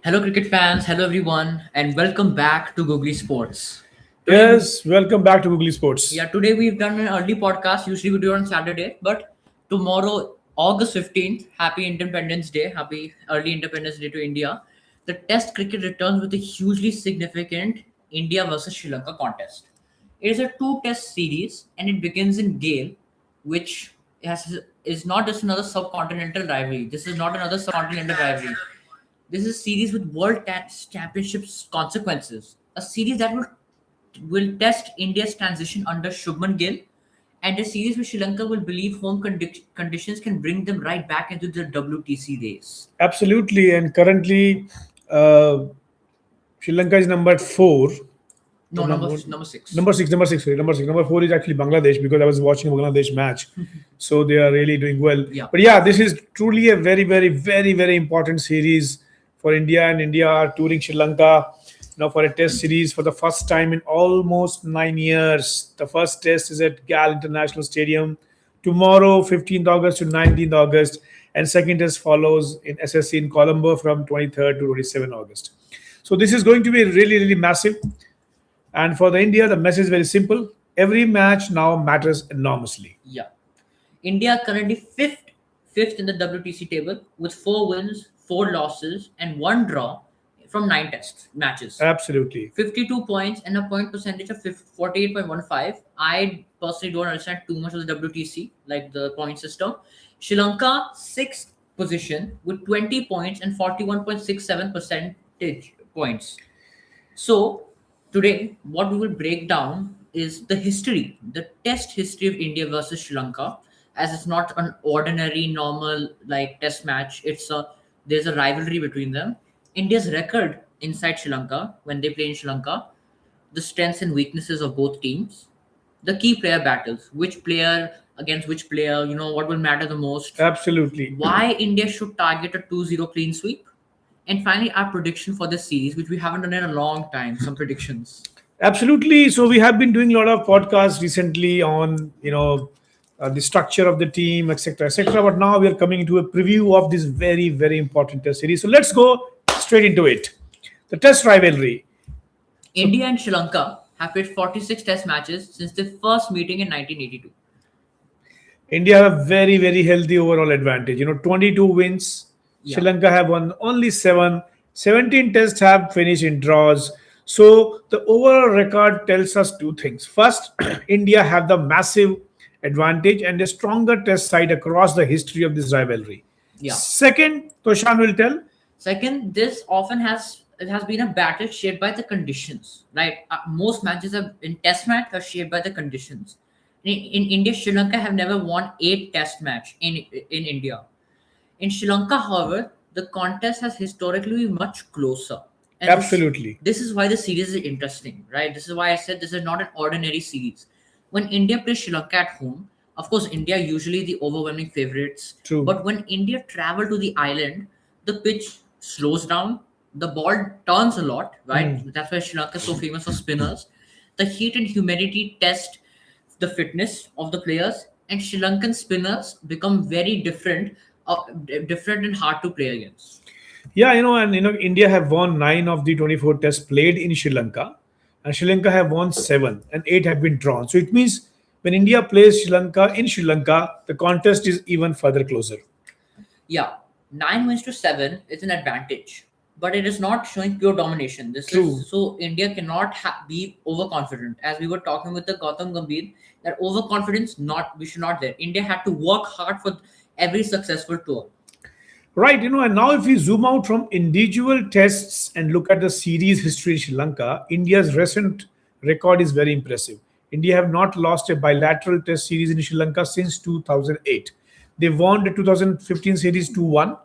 Hello, cricket fans. Hello, everyone, and welcome back to Googly Sports. Today, Yes, welcome back to Googly Sports. today we've done an early podcast. Usually we do it on Saturday, but tomorrow, August 15th, Happy Independence Day. Happy early Independence Day to India. The Test cricket returns with a hugely significant India versus Sri Lanka contest. It is a two-test series, and it begins in Gale, which is not just another subcontinental rivalry. This is not another subcontinental rivalry. This is a series with World Test Championships consequences. A series that will test India's transition under Shubman Gill, and a series where Sri Lanka will believe home conditions can bring them right back into the WTC race. Absolutely, and currently uh, Sri Lanka is number four. No, number six. Number four is actually Bangladesh because I was watching a Bangladesh match, so they are really doing well. Yeah. But yeah, this is truly a very important series for India, and India are touring Sri Lanka now for a test series for the first time in almost 9 years. The first test is at Galle International Stadium tomorrow, 15th August to 19th August, and second test follows in SSC in Colombo from 23rd to 27th August. So this is going to be really massive. And for the India, the message is very simple. Every match now matters enormously. Yeah. India currently fifth in the WTC table with 4 wins, 4 losses, and 1 draw from 9 test matches. Absolutely. 52 points and a point percentage of 48.15. I personally don't understand too much of the WTC, like the point system. Sri Lanka, sixth position with 20 points and 41.67 percentage points. So, today, what we will break down is the history, the test history of India versus Sri Lanka, as it's not an ordinary, normal like test match. There's a rivalry between them. India's record inside Sri Lanka when they play in Sri Lanka, the strengths and weaknesses of both teams, the key player battles, which player against which player, what will matter the most, Absolutely. why India should target a 2-0 clean sweep, and finally, our prediction for this series, which we haven't done in a long time, some predictions. Absolutely. So we have been doing a lot of podcasts recently on the structure of the team, etc. But now we are coming into a preview of this very important test series. So let's go straight into it. The test rivalry. So India and Sri Lanka have played 46 test matches since their first meeting in 1982. India have a very healthy overall advantage. 22 wins. Sri Yeah. Lanka have won only 7. 17 tests have finished in draws. So the overall record tells us two things. First, India have the massive advantage and a stronger test side across the history of this rivalry. Yeah. Second, Toshan will tell. Second, this often has been a battle shaped by the conditions, right? Most matches have in test match are shaped by the conditions. In India, Sri Lanka have never won 8 test match in India. In Sri Lanka, however, the contest has historically been much closer. And Absolutely. this is why the series is interesting, right? This is why I said this is not an ordinary series. When India plays Sri Lanka at home, of course, India are usually the overwhelming favorites. True. But when India travel to the island, the pitch slows down, the ball turns a lot, right? That's why Sri Lanka is so famous for spinners. The heat and humidity test the fitness of the players, and Sri Lankan spinners become very different and hard to play against. Yeah, India have won 9 of the 24 tests played in Sri Lanka, and Sri Lanka have won 7, and 8 have been drawn. So it means when India plays Sri Lanka in Sri Lanka, the contest is even further closer. Yeah, 9 wins to 7 is an advantage, but it is not showing pure domination. This True. is so India cannot be overconfident, as we were talking with the Gautam Gambhir. That overconfidence, not we should not there. India had to work hard for every successful tour. Right, and now if we zoom out from individual tests and look at the series history in Sri Lanka, India's recent record is very impressive. India have not lost a bilateral test series in Sri Lanka since 2008. They won the 2015 series 2-1,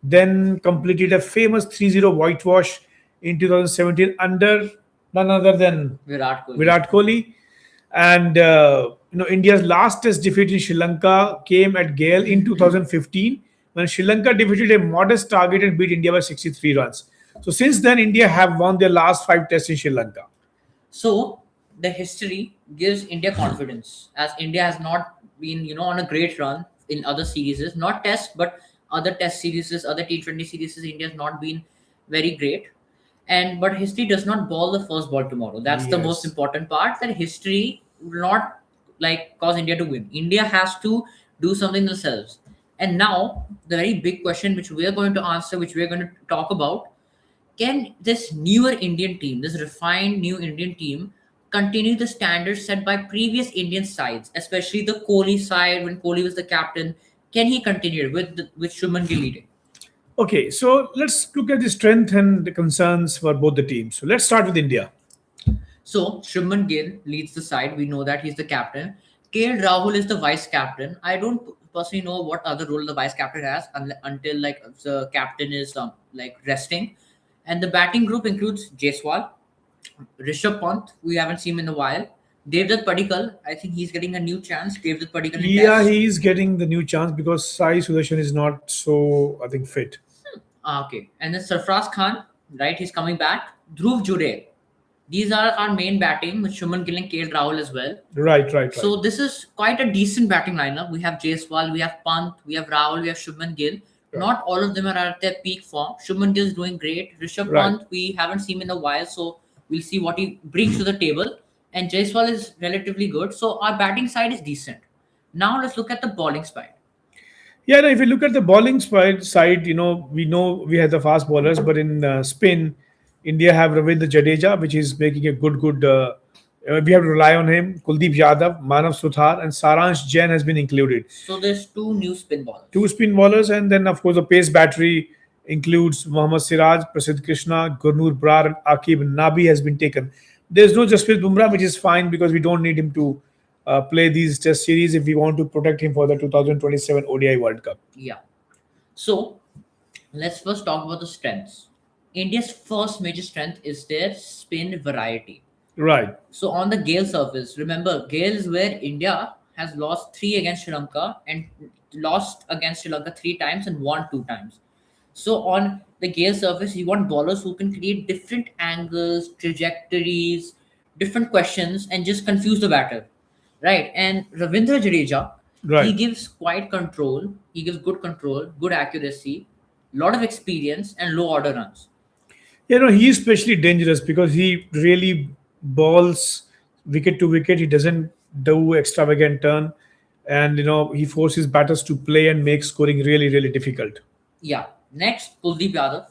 then completed a famous 3-0 whitewash in 2017 under none other than Virat Kohli. Virat Kohli. And India's last test defeat in Sri Lanka came at Gale in 2015 when Sri Lanka defeated a modest target and beat India by 63 runs. So since then, India have won their last 5 tests in Sri Lanka. So the history gives India confidence, as India has not been, on a great run in other series, not test, but other test series, other T20 series. India has not been very great. And but history does not ball the first ball tomorrow. That's the most Yes. important part. That history will not like cause India to win. India has to do something themselves. And now the very big question which we are going to answer, which we are going to talk about, can this newer Indian team, this refined new Indian team, continue the standards set by previous Indian sides, especially the Kohli side when Kohli was the captain? Can he continue with Shubman Gill leading? Okay, so let's look at the strength and the concerns for both the teams. So let's start with India. So Shubman Gill leads the side. We know that he's the captain. KL Rahul is the vice captain. I don't personally know what other role the vice captain has until like the captain is like resting. And the batting group includes Jaiswal, Rishabh Pant, we haven't seen him in a while. Devdutt Padikkal, I think he's getting a new chance. Devdutt Padikkal in Yeah, Test. he is getting the new chance because Sai Sudarshan is not so, I think, fit. Okay. And then Sarfraz Khan, right? He's coming back. Dhruv Jurel. These are our main batting with Shuman Gill and KL Rahul as well. Right, right, right. So this is quite a decent batting lineup. We have Jaiswal, we have Pant, we have Rahul, we have Shubman Gill. Right. Not all of them are at their peak form. Shubman Gill is doing great. Rishabh Right. Pant, we haven't seen him in a while, so we'll see what he brings to the table. And Jaiswal is relatively good. So our batting side is decent. Now let's look at the bowling side. Yeah, no, if you look at the bowling side, we know we have the fast bowlers, but in spin, India have Ravindra Jadeja, which is making a good. We have to rely on him. Kuldeep Yadav, Manav Suthar, and Saransh Jain has been included. So there's two new spin Two bowlers. spin bowlers, and then of course the pace battery includes Mohammad Siraj, Prasidh Krishna, Gurnur Brar, and Akib Nabi has been taken. There's no Jasprit Bumrah, which is fine because we don't need him to play these test series if we want to protect him for the 2027 ODI World Cup. Yeah. So let's first talk about the strengths. India's first major strength is their spin variety. Right. So on the Gale surface, remember Gale is where India has lost three against Sri Lanka and lost against Sri Lanka three times and won two times. So on the Gale surface, you want bowlers who can create different angles, trajectories, different questions, and just confuse the batter, right? And Ravindra Jadeja, he Right. gives quite control. He gives good control, good accuracy, lot of experience, and low order runs. He is especially dangerous because he really balls wicket to wicket. He doesn't do extravagant turn, and he forces batters to play and make scoring really, really difficult. Yeah. Next, Kuldeep Yadav.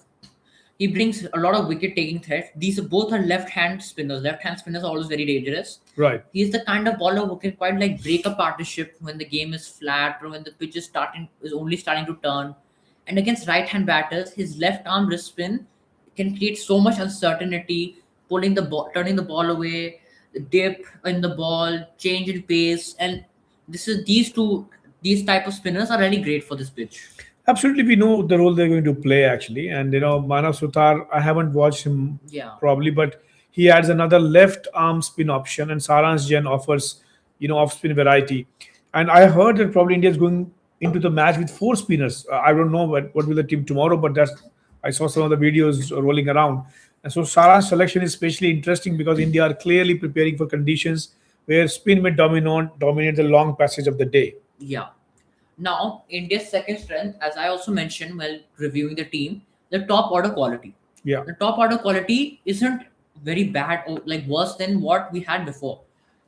He brings a lot of wicket taking threat. These are both are left hand spinners. Left hand spinners are always very dangerous. Right. He's the kind of bowler who can quite like break a partnership when the game is flat or when the pitch is only starting to turn. And against right hand batters, his left arm wrist spin can create so much uncertainty, pulling the ball, turning the ball away, the dip in the ball, change in pace, and these type of spinners are really great for this pitch. Absolutely, we know the role they're going to play actually, and Manav Sutar. I haven't watched him Yeah. probably, but he adds another left arm spin option, and Saransh Jain offers off spin variety. And I heard that probably India is going into the match with four spinners. I don't know what will the team tomorrow, but that's I saw some of the videos rolling around, and so Saran's selection is especially interesting because India are clearly preparing for conditions where spin may dominate the long passage of the day. Yeah. Now, India's second strength, as I also mentioned while reviewing the team, the top order quality. Yeah. The top order quality isn't very bad or like worse than what we had before.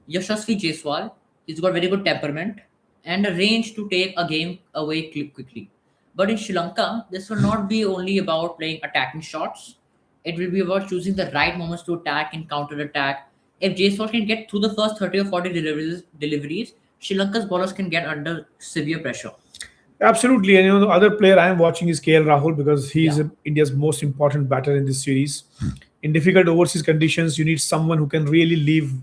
Yashasvi Jaiswal, he's got very good temperament and a range to take a game away quickly. But in Sri Lanka, this will not be only about playing attacking shots. It will be about choosing the right moments to attack and counter attack. If Jaiswal can get through the first 30 or 40 deliveries, Sri Lanka's bowlers can get under severe pressure. Absolutely, and the other player I am watching is KL Rahul because he is Yeah. India's most important batter in this series. In difficult overseas conditions, you need someone who can really leave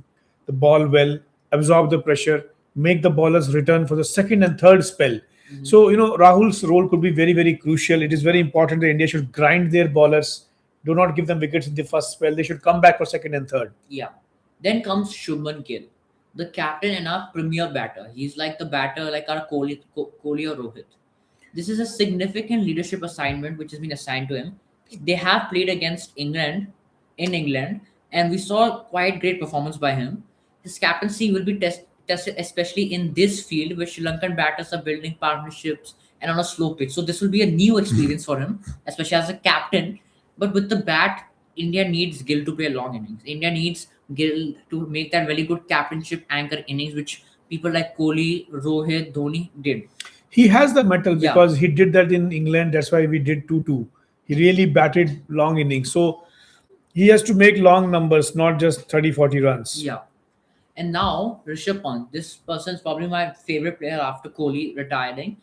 the ball well, absorb the pressure, make the bowlers return for the second and third spell. Mhm. So Rahul's role could be very, very crucial. It is very important that India should grind their bowlers, do not give them wickets in the first spell. They should come back for second and third. Yeah. Then comes Shubman Gill, the captain and our premier batter. He's like the batter, like our Kohli or Rohit. This is a significant leadership assignment which has been assigned to him. They have played against England in England, and we saw quite great performance by him. His captaincy will be tested, especially in this field where Sri Lankan batters are building partnerships and on a slow pitch. So this will be a new experience for him, especially as a captain. But with the bat, India needs Gill to play a long innings. India needs Gill to make that very good captainship anchor innings, which people like Kohli, Rohit, Dhoni did. He has the metal Yeah, because he did that in England. That's why we did 2-2. He really batted long innings. So he has to make long numbers, not just 30, 40 runs. yeah. And now Rishabh Pant, this person's probably my favorite player after Kohli retiring,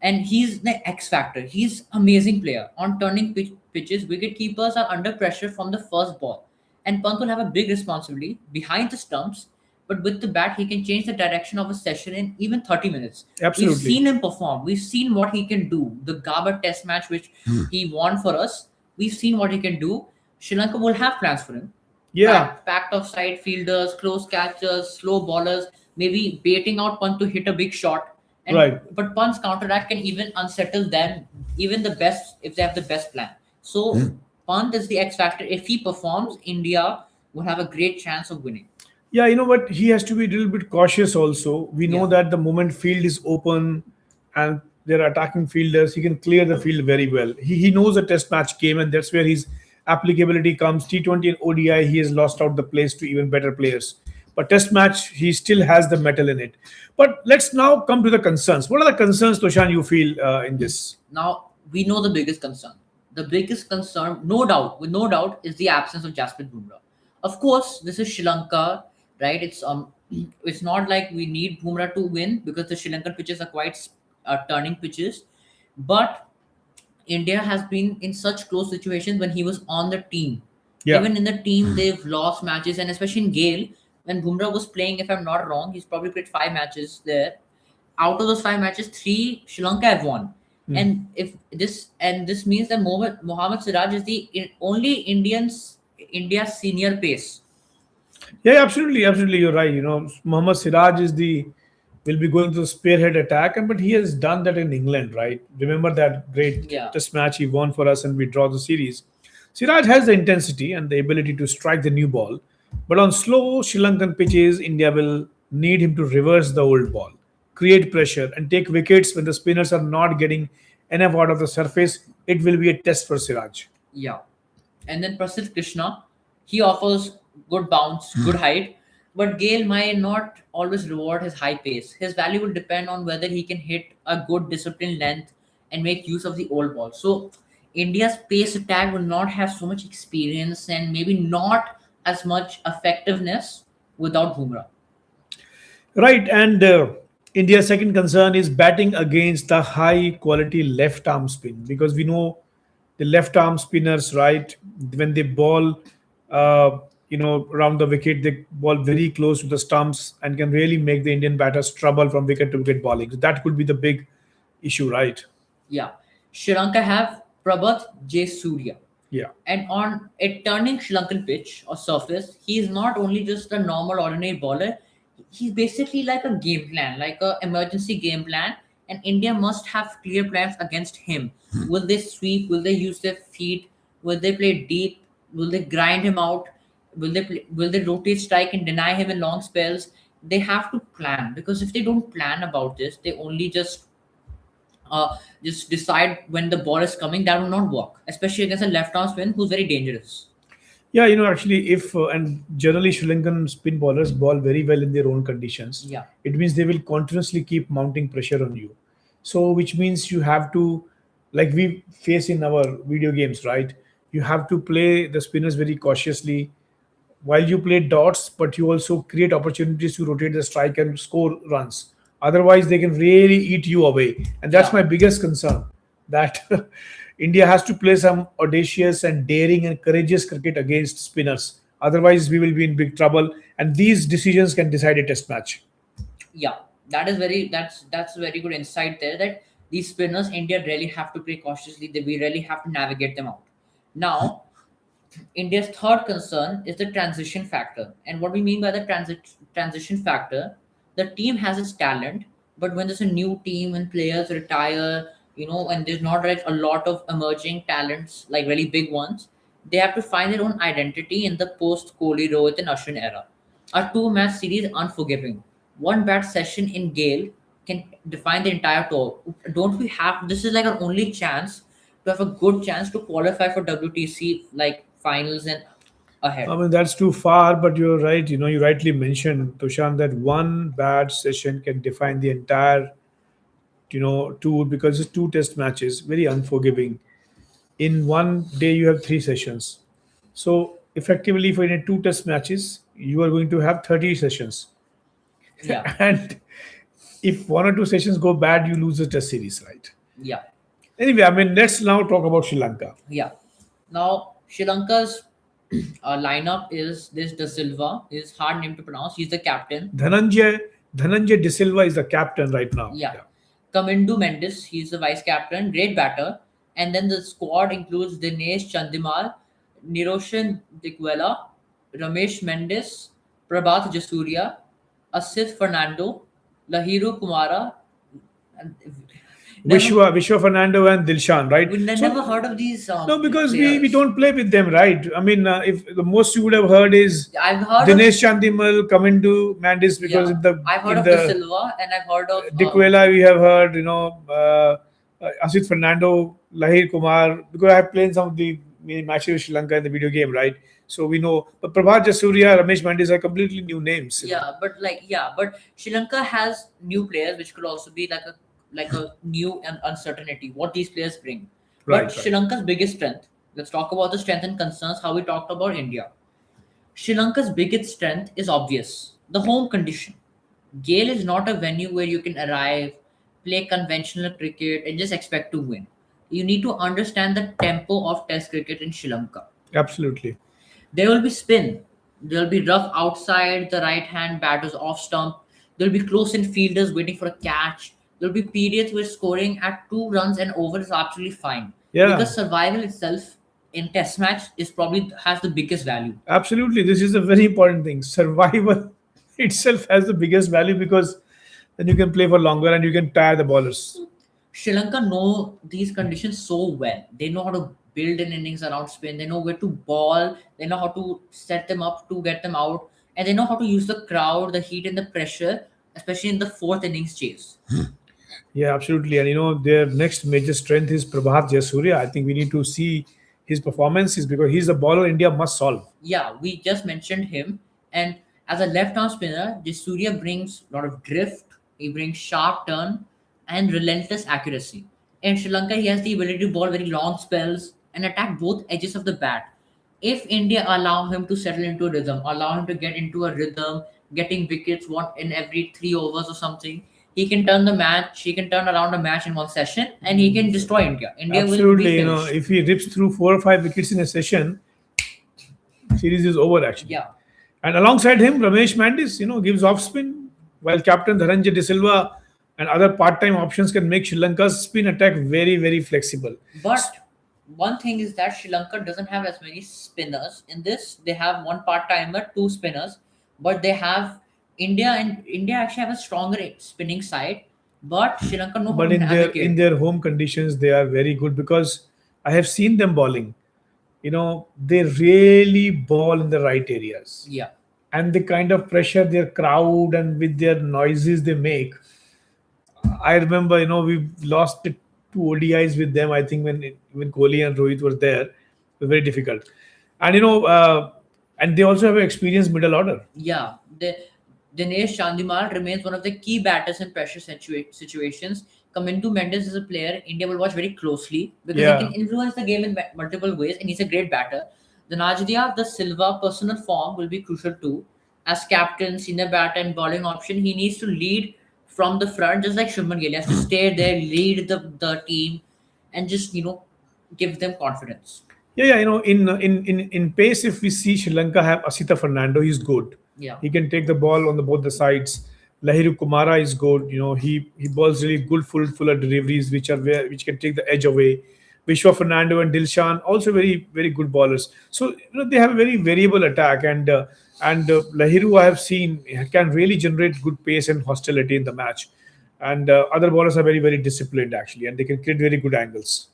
and he's the X factor. He's amazing player on turning pitches. Wicket keepers are under pressure from the first ball, and Pant will have a big responsibility behind the stumps. But with the bat, he can change the direction of a session in even 30 minutes. We've Absolutely. seen him perform. We've seen what he can do. The Gaba Test match, which he won for us, we've seen what he can do. Sri Lanka will have plans for him, Yeah, packed of side fielders, close catchers, slow ballers, maybe baiting out Pant to hit a big shot. And right. but Pant's counterattack can even unsettle them, even the best if they have the best plan. So Pant is the X factor. If he performs, India will have a great chance of winning. Yeah, you know what? He has to be a little bit cautious also. We know Yeah, that the moment field is open and there are attacking fielders, he can clear the field very well. He knows a test match game, and that's where his applicability comes. T20 and ODI, he has lost out the place to even better players. But test match, he still has the metal in it. But let's now come to the concerns. What are the concerns, Toshan, you feel in this? now we know the biggest concern. The biggest concern, no doubt, with no doubt, is the absence of Jasprit Bumrah. Of course, this is Sri Lanka, right? It's not like we need Bumrah to win because the Sri Lankan pitches are quite turning pitches, but India has been in such close situations when he was on the team. Yeah. Even in the team, they've lost matches, and especially in Gale, when Bumrah was playing, if I'm not wrong, he's probably played 5 matches there. Out of those 5 matches, three Sri Lanka have won. And this means that Mohammad Siraj is the only India's senior pace. Yeah, absolutely, absolutely. You're right. You know, Mohammad Siraj is the will be going to spearhead attack, and but he has done that in England, right? Remember that great Yeah, test match he won for us, and we draw the series. Siraj has the intensity and the ability to strike the new ball, but on slow Sri Lankan pitches, India will need him to reverse the old ball, create pressure, and take wickets when the spinners are not getting enough out of the surface. It will be a test for Siraj. yeah. And then Prasidh Krishna, he offers good bounce, good height, but Gale might not always reward his high pace. His value will depend on whether he can hit a good disciplined length and make use of the old ball. So India's pace attack will not have so much experience and maybe not as much effectiveness without Bumrah. Right, and India's second concern is batting against the high quality left arm spin because we know the left arm spinners, right, when they ball, around the wicket, they ball very close to the stumps and can really make the Indian batters trouble from wicket to wicket bowling. So that could be the big issue, right? Yeah. Sri Lanka have Prabath Jayasuriya. Yeah. And on a turning Sri Lankan pitch or surface, he is not only just a normal ordinary bowler, he's basically like a game plan, like a emergency game plan. And India must have clear plans against him. Will they sweep? Will they use their feet? Will they play deep? Will they grind him out? Will they rotate strike and deny him in long spells? They have to plan because if they don't plan about this, they only just decide when the ball is coming. That will not work, especially against a left arm spin who's very dangerous. Yeah, actually, if and generally Sri Lankan spin bowlers ball very well in their own conditions, Yeah, it means they will continuously keep mounting pressure on you. So, which means you have to, like we face in our video games, right? You have to play the spinners very cautiously while you play dots, but you also create opportunities to rotate the strike and score runs. Otherwise, they can really eat you away, and that's yeah, my biggest concern. That India has to play some audacious and daring and courageous cricket against spinners. Otherwise, we will be in big trouble, and these decisions can decide a test match. yeah. That's very good insight there. That these spinners, India really have to play cautiously. We really have to navigate them out. Now, India's third concern is the transition factor. And what we mean by the transition factor, the team has its talent, but when there's a new team, when players retire, and there's not like a lot of emerging talents, like really big ones, they have to find their own identity in the post Kohli, Rohit, and Ashwin era. Our two-match series is unforgiving. One bad session in Gale can define the entire tour. Don't we have? This is like our only chance to have a good chance to qualify for WTC like finals and I ahead. mean, that's too far, but you're right. You rightly mentioned, Toshan, that one bad session can define the entire, tour, because it's two test matches, very unforgiving. In one day, you have three sessions. So, effectively, for in two test matches, you are going to have 30 sessions. Yeah, And if one or two sessions go bad, you lose the test series, right? yeah, Anyway, I mean, let's now talk about Sri Lanka. yeah. Now Sri Lanka's lineup is this De Silva. Is hard name to pronounce. He's the captain. Dhananjay, Dhananjay de Silva is the captain right now. Yeah. Yeah. Kamindu Mendis, he's the vice captain, great batter. And then the squad includes Dinesh Chandimal, Niroshan Dikwela, Ramesh Mendis, Prabath Jayasuriya, Asith Fernando, Lahiru Kumara. And never, Vishwa Fernando and Dilshan, right? never heard of these No, because we players. don't play with them, right? I mean, if the most you would have heard is I've heard of, Dinesh Chandimal, Kamindu, Mendis, because yeah, in the I've heard in of De the Silva and I've heard of Dikwela we have heard, Asit Fernando, Lahir Kumar, because I have played some of the matches with Sri Lanka in the video game, right? So we know, but Prabath Jayasuriya, Ramesh Mendis are completely new names. but Sri Lanka has new players, which could also be like a new and uncertainty what these players bring. But Right, Sri right. Lanka's biggest strength. Let's talk about the strength and concerns. How we talked about India. Sri Lanka's biggest strength is obvious: the home condition. Gale is not a venue where you can arrive, play conventional cricket, and just expect to win. You need to understand the tempo of Test cricket in Sri Lanka. Absolutely. There will be spin. There will be rough outside the right hand batters off stump. There will be close in fielders waiting for a catch. There will be periods where scoring at 2 runs and over is absolutely fine. Yeah, Because survival itself in test match is probably has the biggest value. absolutely. This is a very important thing. Survival itself has the biggest value because then you can play for longer and you can tire the bowlers. Sri Lanka know these conditions so well. They know how to build an innings around spin. They know where to ball. They know how to set them up to get them out. And they know how to use the crowd, the heat, and the pressure, especially in the fourth innings chase. Yeah, absolutely. And their next major strength is Prabhat Jayasuriya. I think we need to see his performances because he's the bowler India must solve. Yeah, we just mentioned him. And as a left arm spinner, Surya brings a lot of drift, he brings sharp turn and relentless accuracy. In Sri Lanka, he has the ability to bowl very long spells and attack both edges of the bat. If India allow him to settle into a rhythm, allow him to get into a rhythm, getting wickets one in every 3 overs or something, he can turn the match, he can turn around a match in one session and he can destroy India. India will be Absolutely. finished. If he rips through 4 or 5 wickets in a session, series is over actually. Yeah. And alongside him, Ramesh Mandis, gives off spin, while captain Dhananjaya de Silva and other part-time options can make Sri Lanka's spin attack very, very flexible. But one thing is that Sri Lanka doesn't have as many spinners in this. They have one part timer, two spinners, but they have India actually have a stronger spinning side. But Sri Lanka know how But to in navigate. their home conditions, they are very good because I have seen them bowling. They really ball in the right areas. Yeah, And the kind of pressure their crowd and with their noises they make. I remember, we lost the two ODIs with them. I think when Kohli and Rohit were there, it was very difficult. And and they also have an experienced middle order. yeah. Dinesh Chandimal remains one of the key batters in pressure situations. Kamindu Mendis is a player India will watch very closely because he Yeah, can influence the game in multiple ways and he's a great batter. The Dhananjaya de Silva personal form will be crucial too. As captain, senior batter, and bowling option, he needs to lead from the front, just like Shubman Gill. He has to stay there, lead the team, and just give them confidence. yeah. In pace, if we see Sri Lanka have Asita Fernando, he's good. Yeah, He can take the ball on both the sides. Lahiru Kumara is good. He balls really good fuller deliveries, which can take the edge away. Vishwa Fernando and Dilshan also very very good bowlers. So they have a very variable attack, and Lahiru I have seen can really generate good pace and hostility in the match. And other bowlers are very very disciplined actually, and they can create very good angles.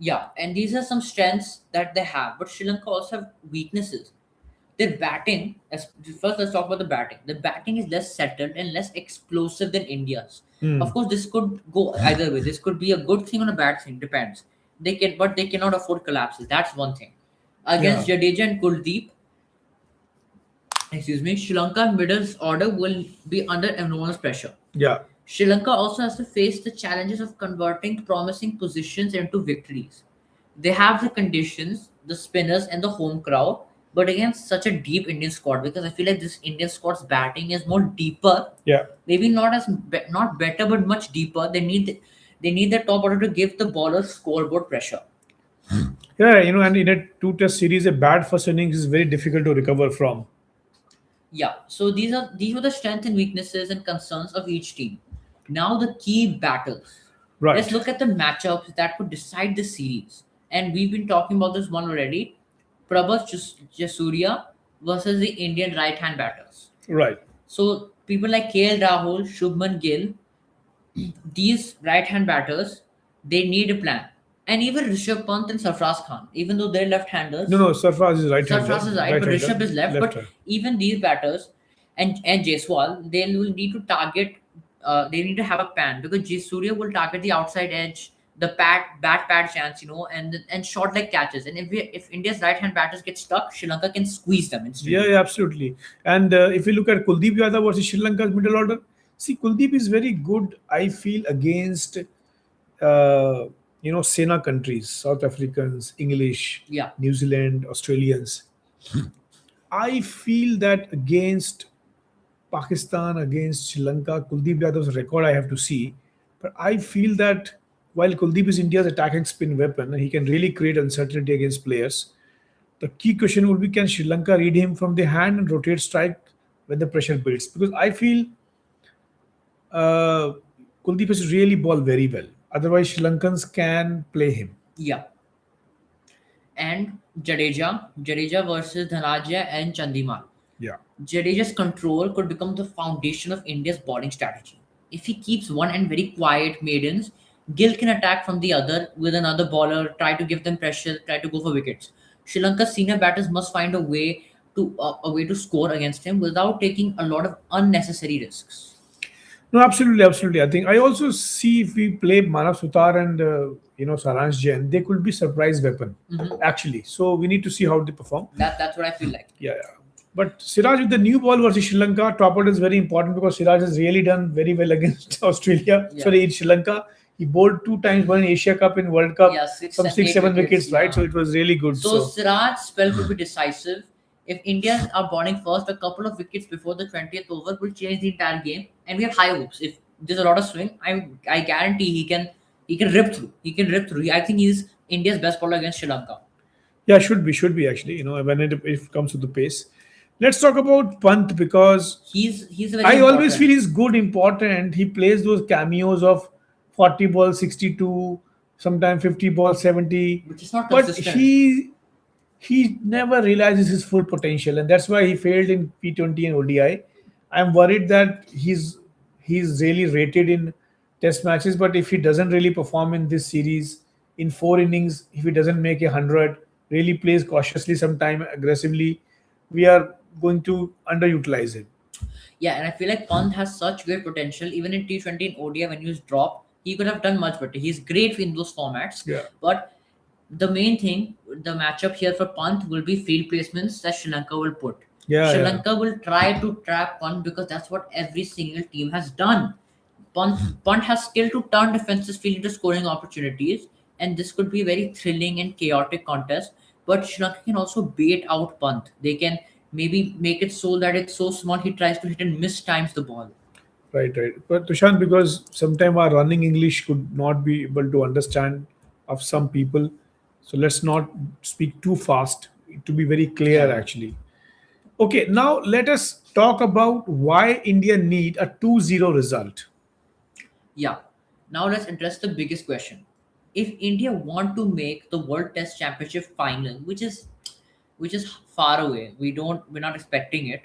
yeah, and these are some strengths that they have. But Sri Lanka also have weaknesses. Their batting, first let's talk about the batting. The batting is less settled and less explosive than India's. Hmm. Of course, this could go either way. This could be a good thing or a bad thing, depends. they cannot afford collapses. That's one thing. Yeah, Against Jadeja and Kuldeep, Sri Lanka middle order will be under enormous pressure. yeah. Sri Lanka also has to face the challenges of converting promising positions into victories. They have the conditions, the spinners, and the home crowd, but against such a deep Indian squad, because I feel like this Indian squad's batting is more deeper, Yeah. maybe not better, but much deeper. They need the top order to give the bowlers scoreboard pressure. Yeah, and in a two-test series, a bad first innings is very difficult to recover from. Yeah, so these were the strengths and weaknesses and concerns of each team. Now the key battles. Let's Right, look at the matchups that could decide the series. And we've been talking about this one already. Prabath Jayasuriya versus the Indian right-hand batters. right. So people like KL Rahul, Shubman Gill, these right-hand batters, they need a plan. And even Rishabh Pant and Sarfraz Khan, even though they're No, left-handers, no, Sarfraz is right-hander, Sarfraz is right, but right-hander, Rishabh is left. But left-hander. even these batters and Jaiswal, they will need to target. They need to have a plan because Jaisuriya will target the outside edge, the bat pad chance, and short leg catches. And if India's right hand batters get stuck, Sri Lanka can squeeze them Yeah, instantly. yeah, absolutely. And if you look at Kuldeep Yadav versus Sri Lanka's middle order, see, Kuldeep is very good, I feel, against, Sena countries, South Africans, English, Yeah, New Zealand, Australians. I feel that against Pakistan, against Sri Lanka, Kuldeep Yadav's record I have to see. But I feel that while Kuldeep is India's attacking spin weapon, he can really create uncertainty against players. The key question will be, can Sri Lanka read him from the hand and rotate strike when the pressure builds? Because I feel uh, Kuldeep has really ball very well. Otherwise, Sri Lankans can play him. yeah. And Jadeja versus Dhananjaya and Chandimal. Yeah. Jadeja's control could become the foundation of India's bowling strategy. If he keeps one end very quiet maidens, Gill can attack from the other with another bowler, try to give them pressure, try to go for wickets. Sri Lanka's senior batters must find a way to score against him without taking a lot of unnecessary risks. No, absolutely, absolutely. I think I also see if we play Manav Sutar and Saransh Jain, they could be surprise weapon Mhm. actually. So we need to see how they perform. That's what I feel like. Yeah, yeah. But Siraj with the new ball versus Sri Lanka, top order is very important because Siraj has really done very well against Australia. Yeah. Sorry, in Sri Lanka. He bowled two times, one in Asia Cup and World Cup, Yeah, six some and six, eight seven wickets. wickets, right? Yeah. So it was really good. So So Siraj's spell could be decisive. If India are bowling first, a couple of wickets before the 20th over will change the entire game, and we have high hopes. If there's a lot of swing, I guarantee he can rip through. He can rip through. I think he's India's best bowler against Sri Lanka. yeah, should be actually, when it comes to the pace. Let's talk about Pant because He's very I always feel important, he's good, important. He plays those cameos of 40 balls, 62, sometimes 50 balls, 70. which is not But consistent. he never realizes his full potential, and that's why he failed in T20 and ODI. I'm worried that he's really rated in test matches, but if he doesn't really perform in this series in 4 innings, if he doesn't make 100, really plays cautiously, sometime aggressively, we are going to underutilize him. Yeah, and I feel like Pant has such great potential. Even in T20 and ODI, when he was dropped, he could have done much better. He's great in those formats, Yeah. but the main thing, the matchup here for Pant will be field placements that Sri Lanka will put. Yeah, Sri yeah. Lanka will try to trap Pant because that's what every single team has done. Pant has skill to turn defenses field into scoring opportunities, and this could be a very thrilling and chaotic contest. But Sri Lanka can also bait out Pant. They can maybe make it so that it's so small he tries to hit and miss times the ball. Right, right. But Tushant, because sometimes our running English could not be able to understand of some people, so let's not speak too fast to be very clear Yeah. actually. Okay, now let us talk about why India need a 2-0 result. Yeah. Now let's address the biggest question. If India want to make the World Test Championship final, which is far away, we're not expecting it.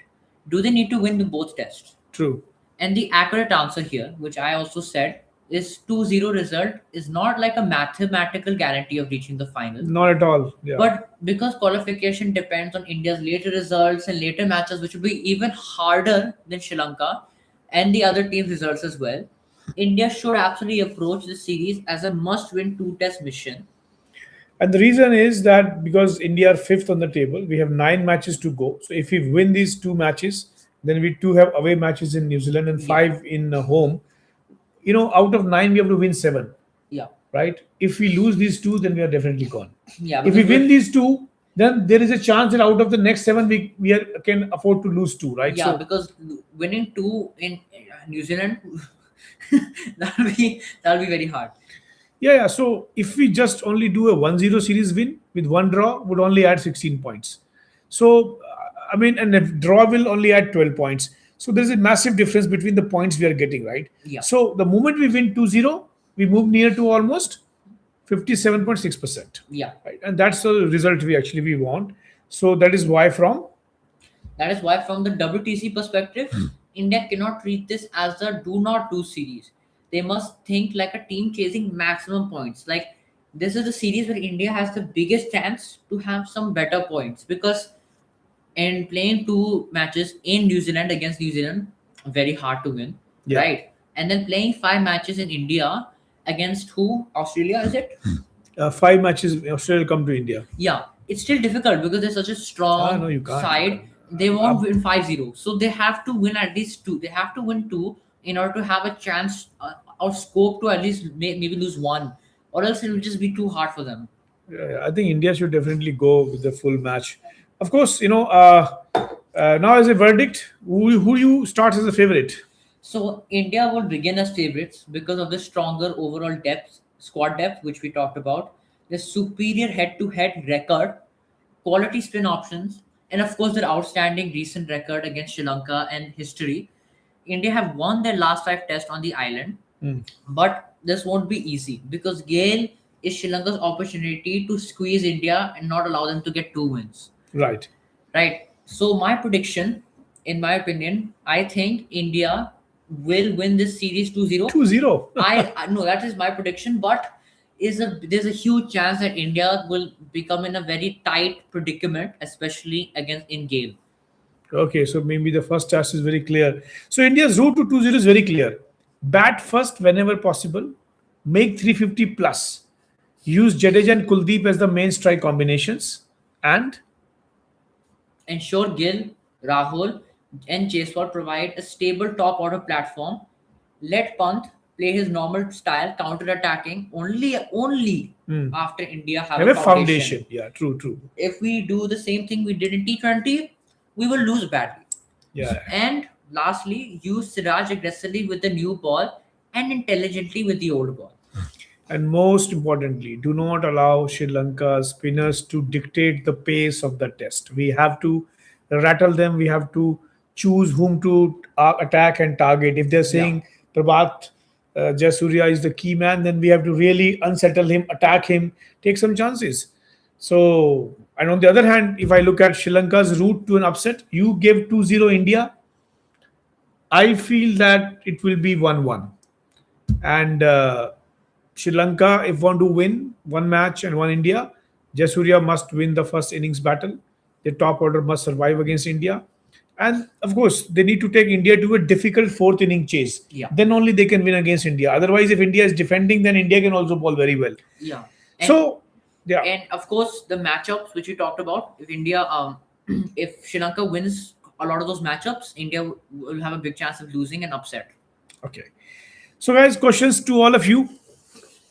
Do they need to win the both tests? True. And the accurate answer here, which I also said, is 2-0 result is not like a mathematical guarantee of reaching the final. Not at all. Yeah. But because qualification depends on India's later results and later matches, which will be even harder than Sri Lanka and the other teams' results as well, India should absolutely approach the series as a must win two test mission. And the reason is that because India are fifth on the table, we have 9 matches to go. So if we win these 2 matches, then we two have away matches in New Zealand and Yeah, five in home. Out of 9, we have to win 7, yeah, right? If we lose these two, then we are definitely gone. yeah. If we Because win these two, then there is a chance that out of the next 7, can afford to lose two, right? yeah, So because winning two in New Zealand, that'll be very hard. yeah. So if we just only do a 1-0 series win with one draw, would only add 16 points. So, I mean, and a draw will only add 12 points. So there's a massive difference between the points we are getting, right? Yeah, So the moment we win 2-0, we move near to almost 57.6%. yeah. Right? And that's the result we want. So that is why from That is why, from the WTC perspective, India cannot treat this as a do not do series. They must think like a team chasing maximum points. Like, this is the series where India has the biggest chance to have some better points, because in playing two matches in New Zealand against New Zealand, very hard to win, yeah, right? And then playing 5 matches in India against who? Australia, is it? 5 matches Australia will come to India. Yeah, it's still difficult because they're such a No, strong you can't. side. They won't win 5-0. So they have to win at least two. They have to win two in order to have a chance or scope to at least maybe lose one, or else it will just be too hard for them. Yeah, I think India should definitely go with the full match. Of course, now as a verdict, who you start as a favorite? So India will begin as favorites because of the stronger overall depth, squad depth, which we talked about, the superior head-to-head record, quality spin options, and of course their outstanding recent record against Sri Lanka and history. India have won their last 5 tests on the island, Hmm. but this won't be easy because Gale is Sri Lanka's opportunity to squeeze India and not allow them to get 2 wins. Right. Right. So my prediction, in my opinion, I think India will win this series 2-0. 2-0. I no, that is my prediction, but there's a huge chance that India will become in a very tight predicament, especially against in Gale. Okay, so maybe the first task is very clear. So India's route to 2-0 is very clear. Bat first whenever possible. Make 350 plus. Use Jadeja and Kuldeep as the main strike combinations. And Ensure Gill, Rahul, and Jaiswal provide a stable top order platform. Let Pant play his normal style, counter attacking only after India have have a a foundation. foundation. Yeah, true, true. If we do the same thing we did in T20, we will lose badly. Yeah. And lastly, use Siraj aggressively with the new ball and intelligently with the old ball. And most importantly, do not allow Sri Lanka spinners to dictate the pace of the test. We have to rattle them. We have to choose whom to attack and target. If they're Yeah. saying Prabath Jayasuriya is the key man, then we have to really unsettle him, attack him, take some chances. So, and on the other hand, if I look at Sri Lanka's route to an upset, you give 2-0 India. I feel that it will be 1-1. And Sri Lanka, if want to win one match and one India, Jayasuriya must win the first innings battle. The top order must survive against India. And of course, they need to take India to a difficult fourth inning chase. Yeah. Then only they can win against India. Otherwise, if India is defending, then India can also bowl very well. Yeah. And, So, yeah. and of course, the matchups which we talked about, if India, if Sri Lanka wins a lot of those matchups, India will have a big chance of losing and upset. Okay. So, guys, questions to all of you.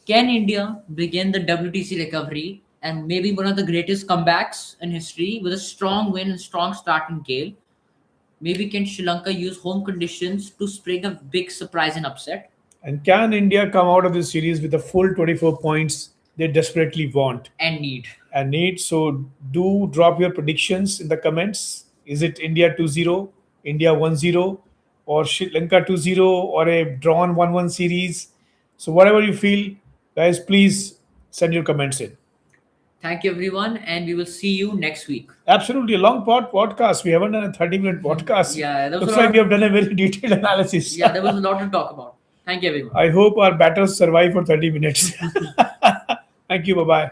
Can India begin the WTC recovery and maybe one of the greatest comebacks in history with a strong win and strong start in Gale? Maybe can Sri Lanka use home conditions to spring a big surprise and upset? And can India come out of this series with a full 24 points they desperately want And need. and need? So, do drop your predictions in the comments. Is it India 2-0, India 1-0, or Sri Lanka 2-0, or a drawn 1-1 series? So, whatever you feel, guys, please send your comments in. Thank you, everyone, and we will see you next week. Absolutely, a long podcast. We haven't done a 30-minute podcast. Yeah, there was Looks a lot like we have done a very detailed analysis. Yeah, there was a lot to talk about. Thank you, everyone. I hope our batters survive for 30 minutes. Thank you. Bye bye.